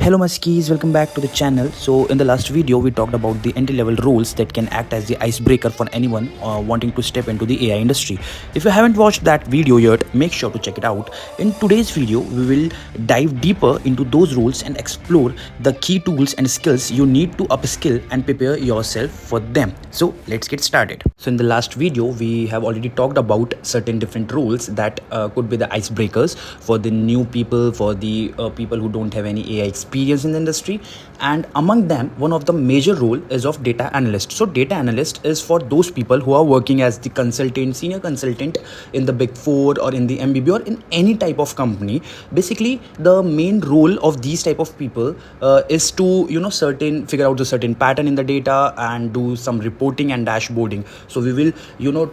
Hello Muskies, welcome back to the channel. So in the last video we talked about the entry level roles that can act as the icebreaker for anyone wanting to step into the AI industry. If you haven't watched that video yet, make sure to check it out. In today's video we will dive deeper into those roles and explore the key tools and skills you need to upskill and prepare yourself for them. So let's get started. So in the last video we have already talked about certain different roles that could be the icebreakers for the new people, for the people who don't have any AI experience in the industry, and among them one of the major role is of data analyst. So data analyst is for those people who are working as the consultant, senior consultant in the big four or in the MBB or in any type of company. Basically the main role of these type of people is to figure out the certain pattern in the data and do some reporting and dashboarding. So we will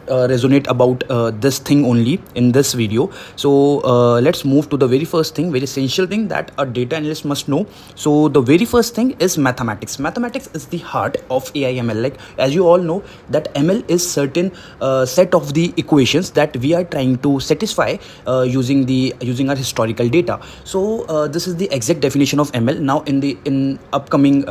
resonate about this thing only in this video. So let's move to the very first thing, very essential thing that a data analyst must know. So the very first thing is mathematics. Mathematics is the heart of AI ML. Like as you all know that ML is certain set of the equations that we are trying to satisfy using our historical data. So this is the exact definition of ML. Now in upcoming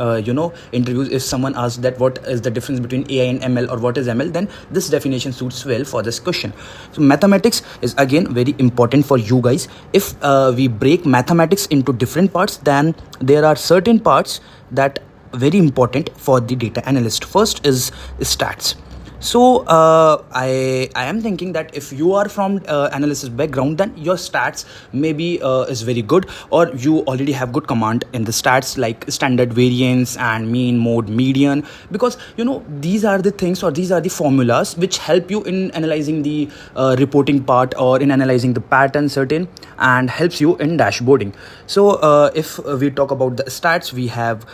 interviews, if someone asks that what is the difference between AI and ML or what is ML, then this definition suits well for this question. So mathematics is again very important for you guys. If we break mathematics into different parts, then there are certain parts that very important for the data analyst. First is stats. So I am thinking that if you are from analysis background, then your stats maybe is very good, or you already have good command in the stats like standard variance and mean, mode, median, because these are the things, or these are the formulas which help you in analyzing the reporting part or in analyzing the pattern certain, and helps you in dashboarding. So if we talk about the stats, we have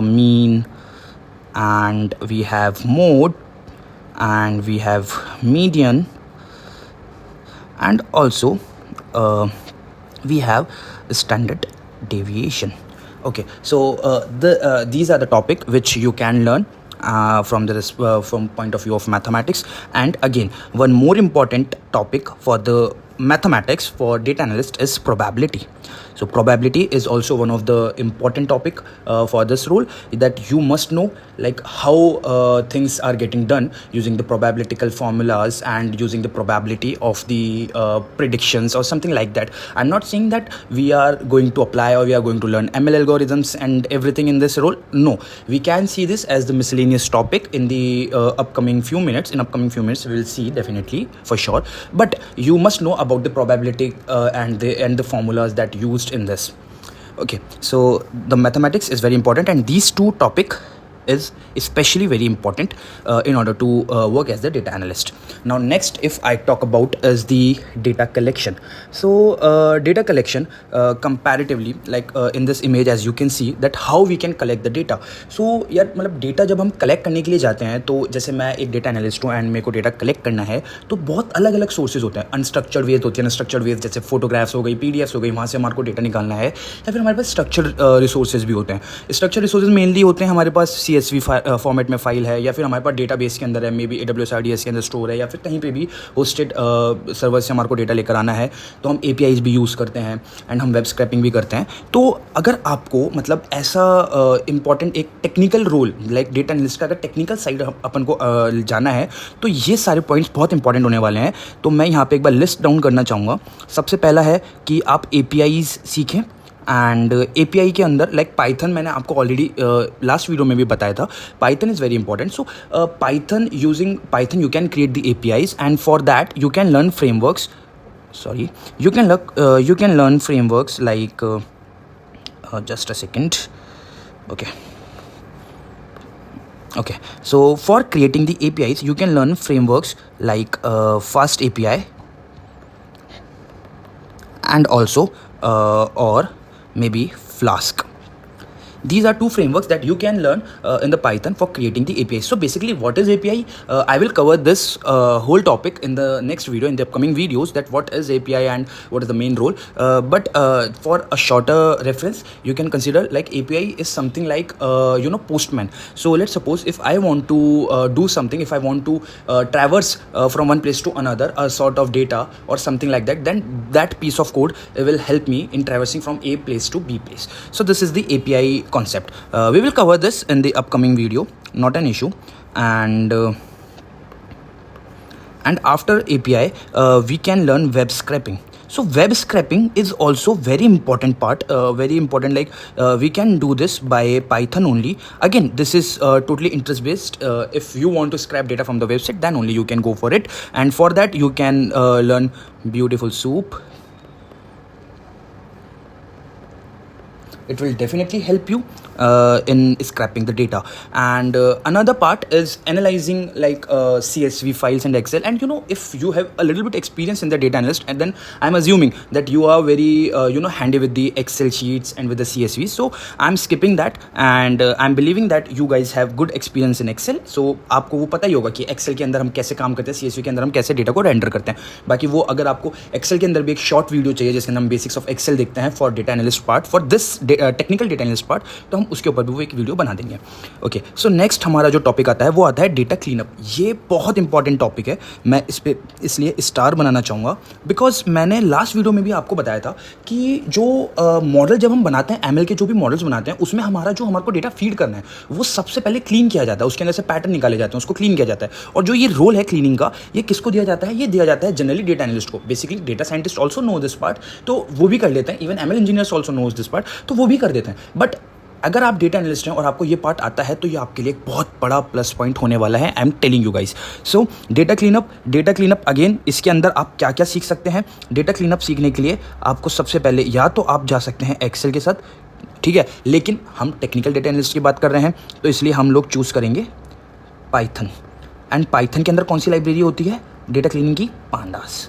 mean, and we have mode, and we have median, and also we have standard deviation. Okay, so these are the topic which you can learn from point of view of mathematics. And again, one more important topic for the mathematics for data analyst is probability. So probability is also one of the important topic for this role, that you must know like how things are getting done using the probabilitical formulas and using the probability of the predictions or something like that. I'm not saying that we are going to apply or we are going to learn ML algorithms and everything in this role. No, we can see this as the miscellaneous topic in the upcoming few minutes. In upcoming few minutes we will see definitely for sure, but you must know about the probability and the formulas that used in this. Okay, so the mathematics is very important, and these two topic is especially very important in order to work as the data analyst. Now next, if I talk about is the data collection. So data collection comparatively, like in this image as you can see that how we can collect the data. So यार मतलब data जब हम collect करने के लिए जाते हैं, तो जैसे मैं एक data analyst हूँ and मेरे को data collect करना है, तो बहुत अलग अलग sources होते हैं. Unstructured ways होती है, unstructured ways जैसे photographs हो गई, PDFs हो गई, वहाँ से हमारे को data निकालना है, या फिर हमारे पास structured resources भी होते हैं. Structured resources mainly होते हैं हमारे पास CSV फॉर्मेट में फाइल है, या फिर हमारे पास डेटाबेस के अंदर है, मे बी AWS RDS के अंदर स्टोर है, या फिर कहीं पे भी होस्टेड सर्वर से हमारे को डेटा लेकर आना है, तो हम APIs भी यूज़ करते हैं एंड हम वेब स्क्रैपिंग भी करते हैं. तो अगर आपको मतलब ऐसा इंपॉर्टेंट एक technical role like data analyst का अगर टेक्निकल साइड अपन को जाना है, तो ये सारे पॉइंट्स बहुत इंपॉर्टेंट होने वाले हैं. तो मैं यहाँ पे एक बार लिस्ट डाउन करना चाहूँगा. सबसे पहला है कि आप APIs सीखें, एंड API के अंदर लाइक पाइथन मैंने आपको ऑलरेडी लास्ट वीडियो में भी बताया था. Python is very important. So Python, using Python you can create the APIs, and for that you can learn frameworks like just a second. Okay, so for creating the APIs you can learn frameworks like Fast API, and also or maybe Flask. These are two frameworks that you can learn in the Python for creating the API. So basically, what is API? I will cover this whole topic in the next video, in the upcoming videos, that what is API and what is the main role. But for a shorter reference, you can consider like API is something like Postman. So let's suppose if I want to do something, if I want to traverse from one place to another, a sort of data or something like that, then that piece of code will help me in traversing from A place to B place. So this is the API concept. We will cover this in the upcoming video, not an issue. And after API, we can learn web scraping. So web scraping is also very important part, like we can do this by Python only. Again, this is totally interest based. If you want to scrap data from the website, then only you can go for it. And for that, you can learn Beautiful Soup. It will definitely help you in scrapping the data. And another part is analyzing like CSV files and Excel. And if you have a little bit experience in the data analyst, and then I'm assuming that you are very handy with the Excel sheets and with the CSV. So I'm skipping that, and I'm believing that you guys have good experience in Excel. So आपको वो पता ही होगा कि Excel के अंदर हम कैसे काम करते हैं, CSV के अंदर हम कैसे डेटा को रेंडर करते हैं. बाकी वो अगर आपको Excel के अंदर भी एक शॉर्ट वीडियो चाहिए जिसके अंदर हम बेसिक्स ऑफ Excel देखते हैं for data analyst part, for this technical data analyst part, तो हम उसके ऊपर भी वो एक वीडियो बना देंगे. ओके, सो नेक्स्ट हमारा जो टॉपिक आता है वो आता है डेटा क्लीनअप. ये बहुत इंपॉर्टेंट टॉपिक है. मैं इस पे इसलिए स्टार बनाना चाहूँगा बिकॉज मैंने लास्ट वीडियो में भी आपको बताया था कि जो मॉडल जब हम बनाते हैं, ML के जो भी मॉडल्स बनाते हैं, उसमें हमारे को डेटा फीड करना है वो सबसे पहले क्लीन किया जाता है. उसके अंदर से पैटर्न निकाले जाते हैं, उसको क्लीन किया जाता है. और जो ये रोल है क्लीनिंग का, ये किसको दिया जाता है? ये दिया जाता है जनरली डेटा एनालिस्ट को. Basically data scientist also know this part, तो वो भी कर लेते हैं. Even ML engineers also knows this part, तो वो भी कर देते हैं. बट अगर आप डेटा एनालिस्ट हैं और आपको ये पार्ट आता है, तो ये आपके लिए एक बहुत बड़ा प्लस पॉइंट होने वाला है. I am telling you guys. So data cleanup again, इसके अंदर आप क्या क्या सीख सकते हैं? डेटा क्लीनअप सीखने के लिए आपको सबसे पहले या तो आप जा सकते हैं एक्सेल के साथ, ठीक है, लेकिन हम टेक्निकल डेटा एनालिस्ट की बात कर रहे हैं, तो इसलिए हम लोग चूज़ करेंगे पाइथन. एंड पाइथन के अंदर कौन सी लाइब्रेरी होती है डेटा क्लीनिंग की? पांडास.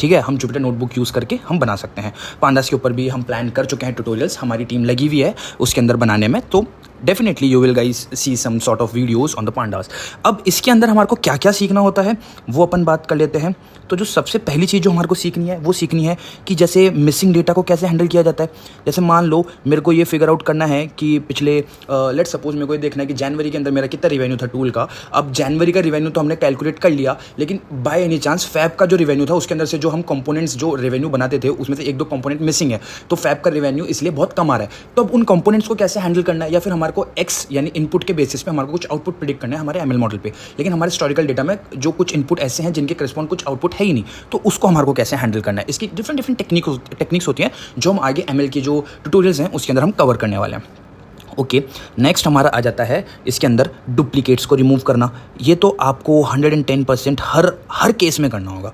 ठीक है, हम जुपिटर नोटबुक यूज़ करके हम बना सकते हैं. पांडास के ऊपर भी हम प्लान कर चुके हैं ट्यूटोरियल्स, हमारी टीम लगी हुई है उसके अंदर बनाने में. तो definitely you will guys see some sort of videos on the pandas. अब इसके अंदर हमारे को क्या क्या सीखना होता है वो अपन बात कर लेते हैं. तो जो सबसे पहली चीज़ जो हमारे को सीखनी है वो सीखनी है कि जैसे मिसिंग डेटा को कैसे हैंडल किया जाता है. जैसे मान लो मेरे को ये फिगर आउट करना है कि पिछले लेट्स सपोज मेरे को ये देखना है कि जनवरी के अंदर मेरा कितना रिवेन्यू था टूल का. अब जनवरी का रिवेन्यू तो हमने कैलकुलेट कर लिया, लेकिन बाय एनी चांस फैब का जो रिवेन्यू था उसके अंदर से जो हम कंपोनेंट्स जो रेवेन्यू बनाते थे उसमें से एक दो कंपोनेंट मिसिंग है, तो फैब का रेवेन्यू इसलिए बहुत कम आ रहा है. तो अब उन कंपोनेंट्स को कैसे हैंडल करना है, या फिर हमारे को एक्स यानी इनपुट के बेसिस पे हमारे को कुछ आउटपुट प्रेडिक्ट करना है हमारे ML मॉडल पे, लेकिन हमारे हिस्टोरिकल डेटा में जो कुछ इनपुट ऐसे हैं जिनके करस्पॉन्ड कुछ आउटपुट है ही नहीं, तो उसको हमारे को कैसे हैंडल करना है. इसकी डिफरेंट टेक्निक्स होती हैं जो हम आगे ML की जो ट्यूटोरियल्स हैं उसके अंदर हम कवर करने वाले हैं. ओके, नेक्स्ट हमारा आ जाता है इसके अंदर डुप्लीकेट्स को रिमूव करना. ये तो आपको 110% हर केस में करना होगा.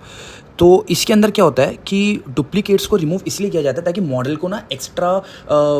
तो इसके अंदर क्या होता है कि डुप्लीकेट्स को रिमूव इसलिए किया जाता है ताकि मॉडल को ना एक्स्ट्रा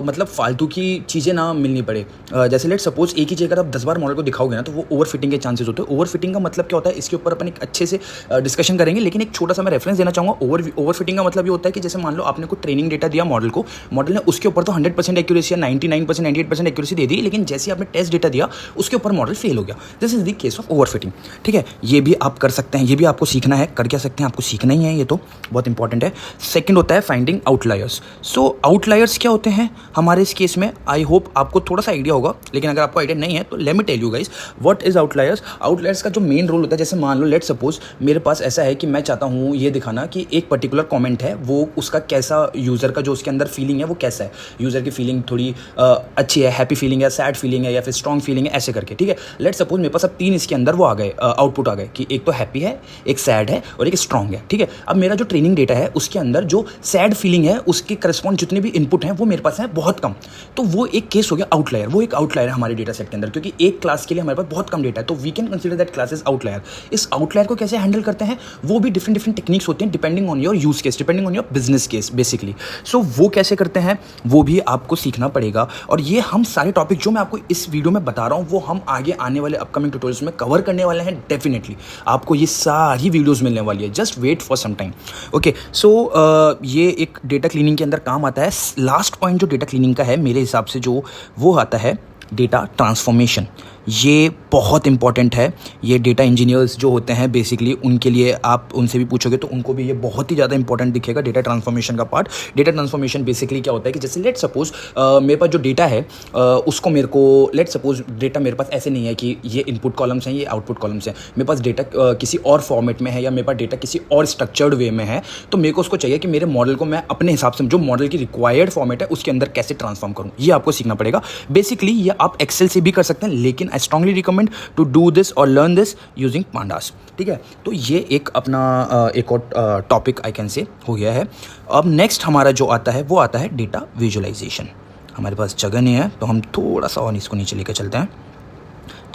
मतलब फालतू की चीज़ें ना मिलनी पड़े. जैसे लेट सपोज एक ही चीज़ अगर आप 10 बार मॉडल को दिखाओगे ना, तो वो ओवर फिटिंग के चांसेस होते हैं. ओवर फिटिंग का मतलब क्या होता है, इसके ऊपर अपन एक अच्छे से डिस्कशन करेंगे, लेकिन एक छोटा सा मैं रेफरेंस देना चाहूँगा. ओवर फिटिंग का मतलब ये होता है कि जैसे मान लो आपने कोई ट्रेनिंग डेटा दिया मॉडल को, मॉडल ने उसके ऊपर तो 100% एक्यूरेसी या 99% 98% एक्यूरेसी दे दी, लेकिन जैसे आपने टेस्ट डेटा दिया उसके ऊपर मॉडल फेल हो गया. This is the case of over fitting. ठीक है, ये भी आप कर सकते हैं, ये भी आपको सीखना है. कर क्या सकते हैं, आपको सीखना ही है, ये तो बहुत इंपॉर्टेंट है. सेकंड होता है फाइंडिंग आउटलायर्स. सो आउटलायर्स क्या होते हैं हमारे इस केस में? आई होप आपको थोड़ा सा आइडिया होगा, लेकिन अगर आपको आइडिया नहीं है तो let me tell you guys what is outliers. Outliers का जो मेन रोल होता है, जैसे मान लो लेट सपोज मेरे पास ऐसा है कि मैं चाहता हूँ ये दिखाना कि एक पर्टिकुलर कमेंट है वो उसका कैसा, यूज़र का जो उसके अंदर फीलिंग है वो कैसा है. यूज़र की फीलिंग थोड़ी अच्छी है, हैप्पी फीलिंग है, सैड फीलिंग है, या फिर स्ट्रॉन्ग फीलिंग है, ऐसे करके. ठीक है, लेट सपोज मेरे पास अब 3 इसके अंदर वो आ गए, आउटपुट आ गए कि एक तो हैप्पी है, एक सैड है और एक स्ट्रॉन्ग है. ठीक है, अब मेरा जो ट्रेनिंग डेटा है उसके अंदर जो सैड फीलिंग है उसके करस्पॉन्ड जितने भी इनपुट हैं वो मेरे पास है बहुत कम. तो वो एक केस हो गया आउटलायर. वो एक आउटलायर है हमारे डेटा सेट के अंदर, क्योंकि एक क्लास के लिए हमारे पास बहुत कम डेटा है, तो we can consider that class is outlier. इस आउटलायर को कैसे हैंडल करते हैं, वो भी डिफरेंट टेक्निक्स होते हैं depending on your use case, depending on your business case basically. So वो कैसे करते हैं वो भी आपको सीखना पड़ेगा. और ये हम सारे टॉपिक जो मैं आपको इस वीडियो में बता रहा हूँ वो हम आगे आने वाले अपकमिंग ट्यूटोरियल्स में कवर करने वाले हैं. डेफिनेटली आपको ये सारी वीडियोज मिलने वाली है. Just wait wait for some time. Okay, so ये एक डेटा क्लीनिंग के अंदर काम आता है। लास्ट पॉइंट जो डेटा क्लीनिंग का है मेरे हिसाब से जो वो आता है डेटा ट्रांसफॉर्मेशन। ये बहुत इंपॉर्टेंट है। ये डेटा इंजीनियर्स जो होते हैं बेसिकली उनके लिए, आप उनसे भी पूछोगे तो उनको भी ये बहुत ही ज़्यादा इंपॉर्टेंट दिखेगा डेटा ट्रांसफॉर्मेशन का पार्ट। डेटा ट्रांसफॉर्मेशन बेसिकली क्या होता है कि जैसे लेट सपोज मेरे पास जो डेटा है उसको मेरे को, लेट सपोज डेटा मेरे पास ऐसे नहीं है कि ये इनपुट कॉलम्स हैं, ये आउटपुट कॉलम्स हैं। मेरे पास डेटा किसी और फॉर्मेट में है या मेरे पास डेटा किसी और स्ट्रक्चर्ड वे में है, तो मेरे को उसको चाहिए कि मेरे मॉडल को मैं अपने हिसाब से जो मॉडल की रिक्वायर्ड फॉर्मेट है उसके अंदर कैसे ट्रांसफॉर्म करूँ, ये आपको सीखना पड़ेगा। बेसिकली ये आप एक्सेल से भी कर सकते हैं, लेकिन I strongly recommend to do this और लर्न दिस यूजिंग पांडास। ठीक है, तो ये एक अपना एक और टॉपिक आई कैन से हो गया है। अब नेक्स्ट हमारा जो आता है वो आता है डेटा विजुअलाइजेशन। हमारे पास जगह नहीं है तो हम थोड़ा सा और इसको नीचे लेकर चलते हैं।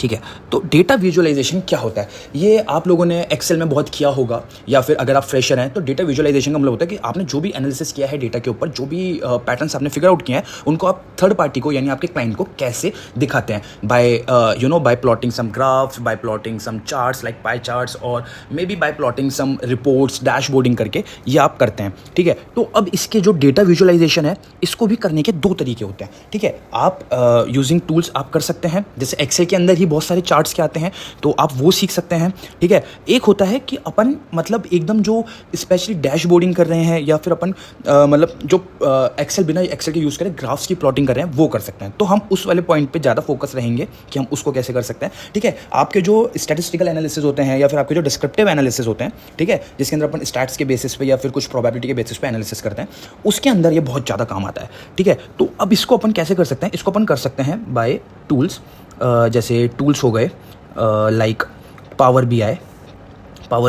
ठीक है, तो डेटा विजुअलाइजेशन क्या होता है, ये आप लोगों ने एक्सेल में बहुत किया होगा, या फिर अगर आप फ्रेशर हैं तो डेटा विजुअलाइजेशन का मतलब होता है कि आपने जो भी एनालिसिस किया है डेटा के ऊपर, जो भी पैटर्न्स आपने फिगर आउट किए हैं, उनको आप थर्ड पार्टी को यानी आपके क्लाइंट को कैसे दिखाते हैं, by by plotting some graphs, by plotting some charts like pie charts, और may be by plotting some reports, dashboarding करके ये आप करते हैं। ठीक है, तो अब इसके जो डेटा विजुअलाइजेशन है इसको भी करने के दो तरीके होते हैं। ठीक है, आप यूजिंग टूल्स आप कर सकते हैं, जैसे एक्सेल के अंदर ही बहुत सारे चार्ट्स के आते हैं तो आप वो सीख सकते हैं। ठीक है, एक होता है कि अपन मतलब एकदम जो स्पेशली डैशबोर्डिंग कर रहे हैं, या फिर अपन मतलब जो एक्सेल बिना एक्सेल के यूज़ करें ग्राफ्स की प्लॉटिंग कर रहे हैं वो कर सकते हैं। तो हम उस वाले पॉइंट पे ज़्यादा फोकस रहेंगे कि हम उसको कैसे कर सकते हैं। ठीक है, आपके जो स्टैटिस्टिकल एनालिसिस होते हैं या फिर आपके जो डिस्क्रिप्टिव एनालिसिस होते हैं, ठीक है, जिसके अंदर अपन स्टैट्स के बेसिस पे या फिर कुछ प्रोबेबिलिटी के बेसिस पे एनालिसिस करते हैं, उसके अंदर ये बहुत ज़्यादा काम आता है। ठीक है, तो अब इसको अपन कैसे कर सकते हैं, इसको अपन कर सकते हैं बाय टूल्स। जैसे टूल्स हो गए लाइक पावर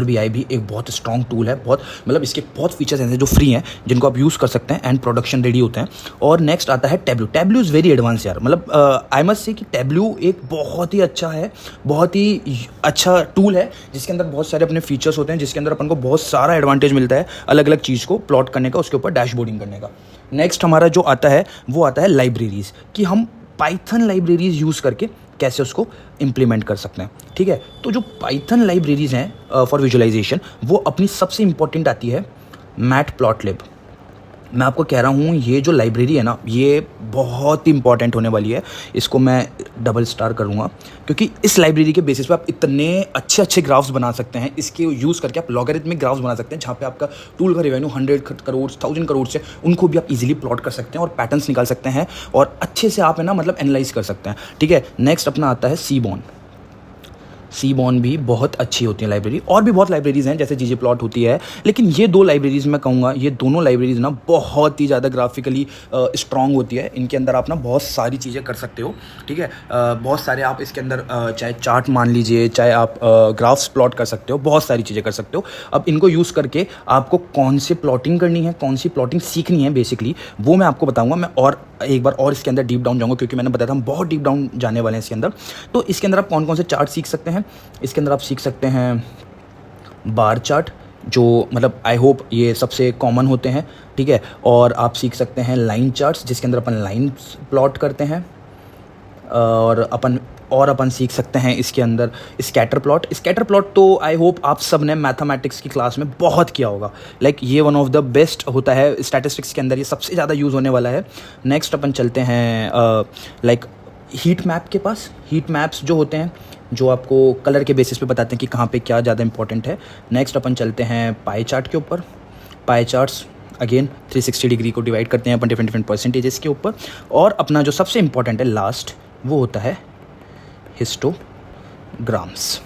बीआई भी एक बहुत स्ट्रॉन्ग टूल है, बहुत मतलब इसके बहुत फीचर्स हैं जो फ्री हैं जिनको आप यूज़ कर सकते हैं एंड प्रोडक्शन रेडी होते हैं। और नेक्स्ट आता है टैब्लू इज़ वेरी एडवांस यार, मतलब आई मस्ट से कि टैब्लू एक बहुत ही अच्छा है, बहुत ही अच्छा टूल है जिसके अंदर बहुत सारे अपने फीचर्स होते हैं, जिसके अंदर अपन को बहुत सारा एडवांटेज मिलता है अलग अलग चीज़ को प्लॉट करने का, उसके ऊपर डैशबोर्डिंग करने का। नेक्स्ट हमारा जो आता है वो आता है लाइब्रेरीज़, कि हम पाइथन लाइब्रेरीज़ यूज़ करके कैसे उसको इम्प्लीमेंट कर सकते हैं। ठीक है, तो जो पाइथन लाइब्रेरीज़ हैं फॉर विजुअलाइजेशन वो अपनी सबसे इंपॉर्टेंट आती है मैटप्लॉटलिब। मैं आपको कह रहा हूँ ये जो लाइब्रेरी है ना ये बहुत इंपॉर्टेंट होने वाली है, इसको मैं डबल स्टार करूँगा, क्योंकि इस लाइब्रेरी के बेसिस पे आप इतने अच्छे अच्छे ग्राफ्स बना सकते हैं। इसके यूज़ करके आप लॉगरिथमिक ग्राफ्स बना सकते हैं, जहाँ पे आपका टूल का रेवेन्यू 100 करोड़ 1000 करोड़ से उनको भी आप इजीली प्लॉट कर सकते हैं और पैटर्न्स निकाल सकते हैं और अच्छे से आप है ना मतलब एनालाइज कर सकते हैं। ठीक है, नेक्स्ट अपना आता है सीबॉन भी बहुत अच्छी होती है लाइब्रेरी, और भी बहुत लाइब्रेरीज़ हैं जैसे ggplot होती है, लेकिन ये दो लाइब्रेरीज़ मैं कहूँगा, ये दोनों लाइब्रेरीज़ ना बहुत ही ज़्यादा ग्राफिकली स्ट्रॉन्ग होती है। इनके अंदर आप ना बहुत सारी चीज़ें कर सकते हो। ठीक है, बहुत सारे आप इसके अंदर चाहे चार्ट मान लीजिए, चाहे आप ग्राफ्स प्लॉट कर सकते हो, बहुत सारी चीज़ें कर सकते हो। अब इनको यूज़ करके आपको कौन सी प्लॉटिंग करनी है, कौन सी प्लॉटिंग सीखनी है बेसिकली वो मैं आपको बताऊँगा। मैं और एक बार और इसके अंदर डीप डाउन जाऊँगा, क्योंकि मैंने बताया था हम बहुत डीप डाउन जाने वाले हैं इसके अंदर। तो इसके अंदर आप कौन कौन से चार्ट सीख सकते हैं, इसके अंदर आप सीख सकते हैं बार चार्ट, जो मतलब आई होप ये सबसे कॉमन होते हैं। ठीक है, और आप सीख सकते हैं लाइन चार्ट्स जिसके अंदर अपन लाइन प्लॉट करते हैं, और अपन सीख सकते हैं इसके अंदर स्कैटर प्लॉट तो आई होप आप सब ने मैथमेटिक्स की क्लास में बहुत किया होगा। लाइक ये वन ऑफ द बेस्ट होता है स्टैटिस्टिक्स के अंदर, ये सबसे ज़्यादा यूज़ होने वाला है। नेक्स्ट अपन चलते हैं लाइक हीट मैप के पास। हीट मैप्स जो होते हैं जो आपको कलर के बेसिस पे बताते हैं कि कहाँ पे क्या ज़्यादा इंपॉर्टेंट है। नेक्स्ट अपन चलते हैं पाई चार्ट के ऊपर। पाई चार्ट्स अगेन 360 डिग्री को डिवाइड करते हैं अपन डिफरेंट परसेंटेजेस के ऊपर। और अपना जो सबसे इंपॉर्टेंट है लास्ट वो होता है हिस्टोग्राम्स।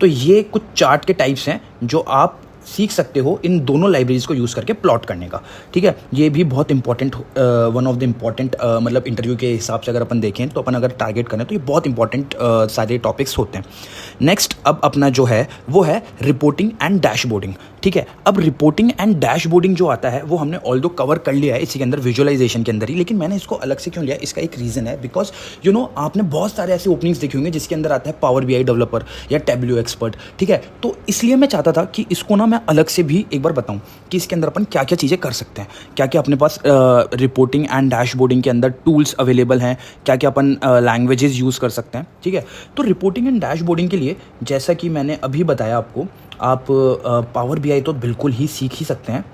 तो ये कुछ चार्ट के टाइप्स हैं जो आप सीख सकते हो इन दोनों लाइब्रेरीज को यूज़ करके प्लॉट करने का। ठीक है, ये भी बहुत important one of the important मतलब इंटरव्यू के हिसाब से अगर अपन देखें तो अपन अगर टारगेट करें तो ये बहुत इंपॉर्टेंट सारे टॉपिक्स होते हैं। नेक्स्ट अब अपना जो है वो है रिपोर्टिंग एंड डैशबोर्डिंग। ठीक है, अब रिपोर्टिंग एंड डैशबोर्डिंग जो आता है वो हमने ऑल्दो कवर कर लिया है इसी के अंदर विजुअलाइजेशन के अंदर ही, लेकिन मैंने इसको अलग से क्यों लिया, इसका एक रीज़न है। बिकॉज आपने बहुत सारे ऐसे ओपनिंग्स देखे होंगे जिसके अंदर आता है पावर बीआई डेवलपर या टैब्ल्यू एक्सपर्ट। ठीक है, तो इसलिए मैं चाहता था कि इसको ना मैं अलग से भी एक बार बताऊं कि इसके अंदर अपन क्या क्या चीज़ें कर सकते हैं, क्या क्या अपने पास रिपोर्टिंग एंड डैशबोर्डिंग के अंदर टूल्स अवेलेबल हैं, क्या क्या अपन लैंग्वेजेस यूज़ कर सकते हैं। ठीक है, तो रिपोर्टिंग एंड डैशबोर्डिंग के लिए जैसा कि मैंने अभी बताया आपको आप पावर BI तो बिल्कुल ही सीख ही सकते हैं।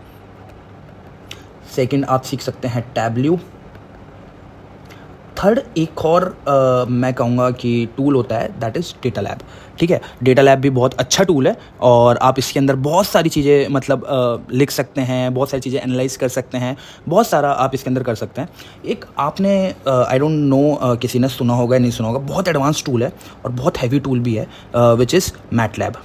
सेकंड आप सीख सकते हैं टैबल्यू। थर्ड एक और मैं कहूँगा कि टूल होता है, दैट इज़ डेटा लैब। ठीक है, डेटा लैब भी बहुत अच्छा टूल है और आप इसके अंदर बहुत सारी चीज़ें मतलब लिख सकते हैं, बहुत सारी चीज़ें एनालाइज कर सकते हैं, बहुत सारा आप इसके अंदर कर सकते हैं। एक आपने आई डोंट नो किसी ने सुना होगा या नहीं सुना होगा, बहुत एडवांस टूल है और बहुत हैवी टूल भी है, विच इज़ मैटलैब।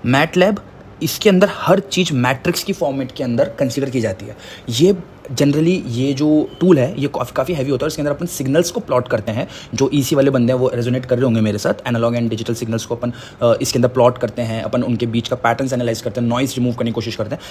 मैटलैब इसके अंदर हर चीज़ मैट्रिक्स की फॉर्मेट के अंदर कंसीडर की जाती है। ये जनरली ये जो टूल है ये काफ़ी हैवी होता है। इसके अंदर अपन सिग्नल्स को प्लॉट करते हैं। जो ईसी वाले बंदे हैं वो रेजोनेट कर रहे होंगे मेरे साथ। एनालॉग एंड डिजिटल सिग्नल्स को अपन इसके अंदर प्लॉट करते हैं, अपन उनके बीच का पैटर्न्स एनालाइज करते हैं, नॉइस रिमूव करने की कोशिश करते हैं।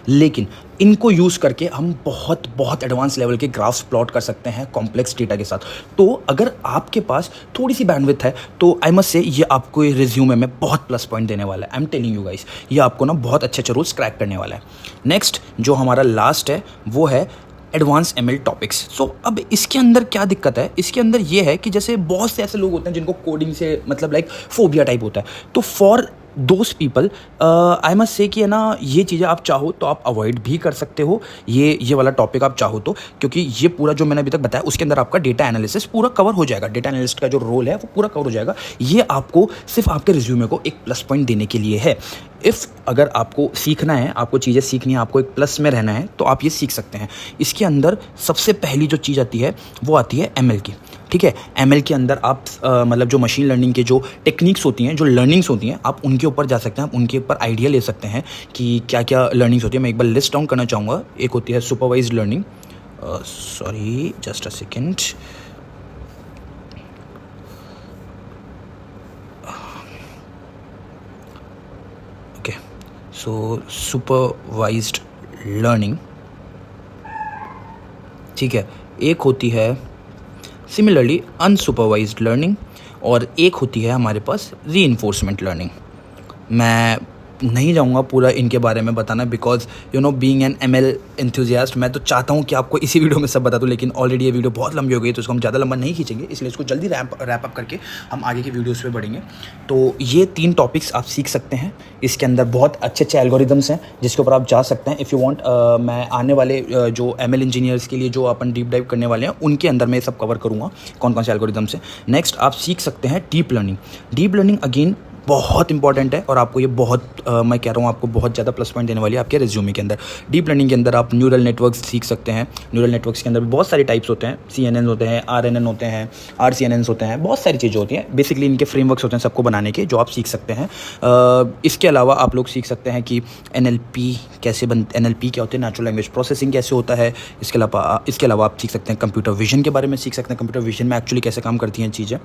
लेकिन इनको यूज़ करके हम बहुत एडवांस लेवल के ग्राफ्स प्लॉट कर सकते हैं कॉम्प्लेक्स डेटा के साथ। तो अगर आपके पास थोड़ी सी बैंडविड्थ है तो आई मस्ट से ये आपको रिज्यूमे में बहुत प्लस पॉइंट देने वाला है। I am telling you guys, ये आपको ना बहुत अच्छे रोल्स क्रैक करने वाला है। नेक्स्ट जो हमारा लास्ट है वो है एडवांस ML टॉपिक्स। सो अब इसके अंदर क्या दिक्कत है, इसके अंदर ये है कि जैसे बहुत से ऐसे लोग होते हैं जिनको कोडिंग से मतलब लाइक फोबिया टाइप होता है। तो for those people I must say कि है ना, ये चीज़ें आप चाहो तो आप अवॉइड भी कर सकते हो, ये वाला टॉपिक आप चाहो तो, क्योंकि ये पूरा जो मैंने अभी तक बताया उसके अंदर आपका डेटा एनालिसिस पूरा कवर हो जाएगा। डेटा एनालिस्ट का जो रोल है वो पूरा कवर हो जाएगा। ये आपको सिर्फ आपके रिज्यूमे को एक प्लस पॉइंट देने के लिए है। अगर आपको सीखना है, आपको चीज़ें सीखनी है, आपको एक प्लस में रहना है तो आप ये सीख सकते हैं। इसके अंदर सबसे पहली जो चीज़ आती है वो आती है ML की। ठीक है, ML के अंदर आप मतलब जो मशीन लर्निंग के जो टेक्निक्स होती हैं, जो लर्निंग्स होती हैं, आप उनके ऊपर जा सकते हैं, आप उनके ऊपर आइडिया ले सकते हैं कि क्या क्या लर्निंग्स होती है। मैं एक बार लिस्ट डाउन करना चाहूँगा। एक होती है supervised learning, sorry just a second, okay, so supervised learning, ठीक है। एक होती है सिमिलरली अनसुपरवाइज्ड लर्निंग और एक होती है हमारे पास रीइंफोर्समेंट लर्निंग। मैं नहीं जाऊंगा पूरा इनके बारे में बताना, because you know being an ML enthusiast मैं तो चाहता हूं कि आपको इसी वीडियो में सब बता दूं, लेकिन ऑलरेडी ये वीडियो बहुत लंबी हो गई तो इसको हम ज़्यादा लंबा नहीं खींचेंगे, इसलिए इसको जल्दी रैप अप करके हम आगे की वीडियोस पे बढ़ेंगे। तो ये 3 टॉपिक्स आप सीख सकते हैं। इसके अंदर बहुत अच्छे एल्गोरिदम्स हैं जिसके ऊपर आप जा सकते हैं। इफ़ यू वांट, मैं आने वाले जो ML इंजीनियर्स के लिए जो अपन डीप डाइव करने वाले हैं उनके अंदर मैं सब कवर करूँगा कौन कौन से एल्गोरिदम्स हैं। नेक्स्ट आप सीख सकते हैं deep learning. Deep learning again बहुत इंपॉर्टेंट है और आपको ये मैं कह रहा हूँ आपको बहुत ज़्यादा प्लस पॉइंट देने वाली है आपके रिज्यूमे के अंदर। डीप लर्निंग के अंदर आप न्यूरल नेटवर्क्स सीख सकते हैं। न्यूरल नेटवर्क्स के अंदर भी बहुत सारी टाइप्स होते हैं। CNN होते हैं, RNN होते हैं, RCNNs होते हैं, बहुत सारी चीज़ें होती हैं। बेसिकली इनके फ्रेमवर्क्स होते हैं सबको बनाने के, जो आप सीख सकते हैं। इसके अलावा आप लोग सीख सकते हैं कि NLP NLP क्या होते हैं, नेचुरल लैंग्वेज प्रोसेसिंग कैसे होता है। इसके अलावा आप सीख सकते हैं कंप्यूटर विजन के बारे में, सीख सकते हैं कंप्यूटर विजन में एक्चुअली कैसे काम करती हैं चीज़ें।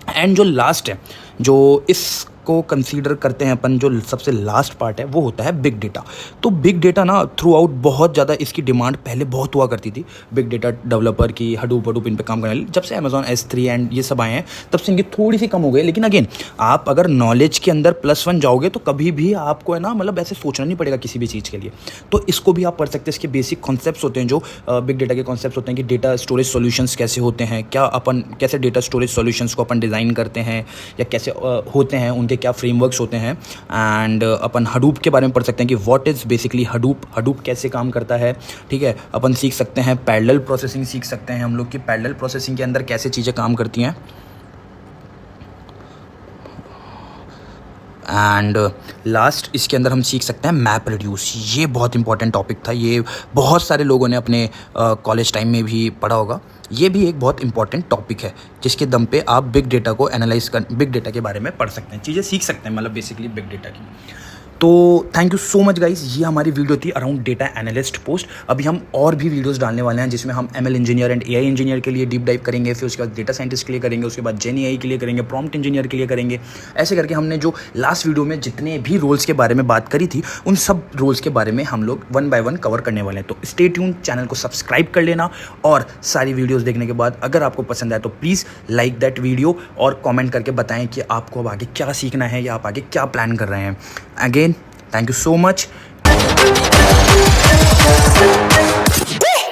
एंड जो लास्ट है, जो इसको कंसीडर करते हैं अपन, जो सबसे लास्ट पार्ट है वो होता है बिग डेटा। तो बिग डेटा ना थ्रू आउट बहुत ज़्यादा इसकी डिमांड पहले बहुत हुआ करती थी। बिग डेटा डेवलपर की हडूप इन पे काम करने वाली, जब से Amazon S3 एंड ये सब आए हैं तब से इनकी थोड़ी सी कम हो गई। लेकिन अगेन आप अगर नॉलेज के अंदर +1 जाओगे तो कभी भी आपको है ना मतलब ऐसे सोचना नहीं पड़ेगा किसी भी चीज़ के लिए। तो इसको भी आप पढ़ सकते हैं। इसके बेसिक कॉन्सेप्ट्स होते हैं, जो बिग डेटा के कॉन्सेप्ट्स होते हैं कि डेटा स्टोरेज सॉल्यूशंस कैसे होते हैं, कैसे डेटा स्टोरेज सॉल्यूशंस को अपन डिज़ाइन करते हैं या कैसे होते हैं, उनके क्या फ्रेमवर्क्स होते हैं। एंड अपन हडूप के बारे में पढ़ सकते हैं कि व्हाट इज़ बेसिकली हडूप कैसे काम करता है। ठीक है, अपन सीख सकते हैं पैरेलल प्रोसेसिंग, सीख सकते हैं हम लोग कि पैरेलल प्रोसेसिंग के अंदर कैसे चीज़ें काम करती हैं। एंड लास्ट इसके अंदर हम सीख सकते हैं मैप रिड्यूस। ये बहुत इंपॉर्टेंट टॉपिक था, ये बहुत सारे लोगों ने अपने कॉलेज टाइम में भी पढ़ा होगा। ये भी एक बहुत इंपॉर्टेंट टॉपिक है जिसके दम पे आप बिग डेटा को बिग डेटा के बारे में पढ़ सकते हैं, चीज़ें सीख सकते हैं, मतलब बेसिकली बिग डेटा की। तो thank you so much guys, ये हमारी वीडियो थी अराउंड डेटा एनालिस्ट पोस्ट। अभी हम और भी वीडियोस डालने वाले हैं जिसमें हम ML engineer and AI engineer के लिए डीप डाइव करेंगे, फिर उसके बाद डेटा साइंटिस्ट के लिए करेंगे, उसके बाद जेन AI के लिए करेंगे, प्रॉम्प्ट इंजीनियर के लिए करेंगे। ऐसे करके हमने जो लास्ट वीडियो में जितने भी रोल्स के बारे में बात करी थी उन सब रोल्स के बारे में हम लोग 1 बाय 1 कवर करने वाले हैं। तो स्टे ट्यून, चैनल को सब्सक्राइब कर लेना और सारी वीडियोज़ देखने के बाद अगर आपको पसंद आए तो प्लीज़ लाइक दैट वीडियो और कॉमेंट करके बताएं कि आपको अब आगे क्या सीखना है या आप आगे क्या प्लान कर रहे हैं। Again thank you so much।